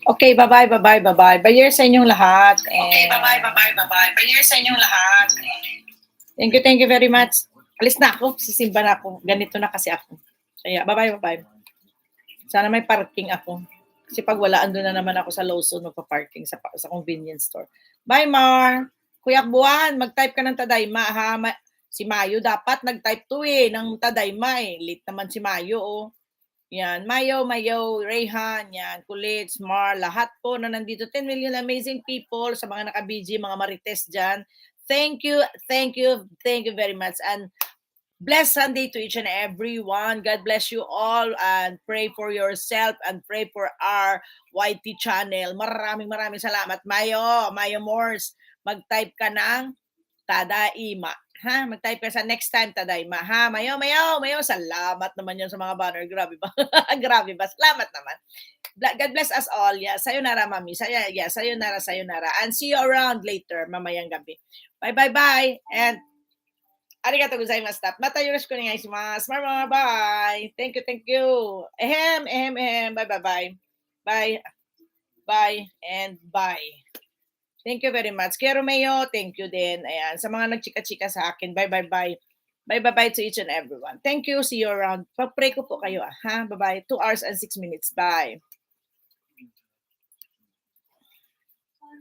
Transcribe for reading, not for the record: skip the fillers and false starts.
Okay, bye-bye, bye-bye, bye-bye. Bye sa inyong lahat. Okay, bye-bye, bye-bye, bye-bye. Bye sa inyong lahat. Thank you very much. Alis na ako, sisimba na ako. Ganito na kasi ako. Kaya, bye-bye, bye-bye. Sana may parking ako. Kasi pag wala, andun na naman ako sa Lawson magpa-parking sa convenience store. Bye, Mar! Kuya Buwan, mag-type ka ng Tadayma, ha? Si Mayo dapat nag-type to ng Tadayma eh. Late naman si Mayo, oh. Yan, Mayo, Rayhan, yan, Kulit, Mar, lahat po na nandito. 10 million amazing people sa mga naka-BG, mga marites dyan. Thank you very much. And blessed Sunday to each and every one. God bless you all and pray for yourself and pray for our YT channel. Maraming salamat. Mayo Morse, mag-type ka ng Tadaima. Ha? Mag-type ka sa next time, Tadaima. Ha? Mayo. Salamat naman yan sa mga banner. Grabe ba? Grabe ba? Salamat naman. God bless us all. Yeah. Sayonara, mami. Sayonara. And see you around later, mamayang gabi. Bye. And arigatou gozaimashita. Mata yoroshiku onegaishimasu. Bye. Thank you. Ehem. Bye. Bye. And bye. Thank you very much. Kaya Romeo, thank you din. Ayan, sa mga nagchika-chika sa akin, bye. Bye to each and everyone. Thank you. See you around. Pag-pray ko po kayo, ha? Bye. 2 hours and 6 minutes. Bye.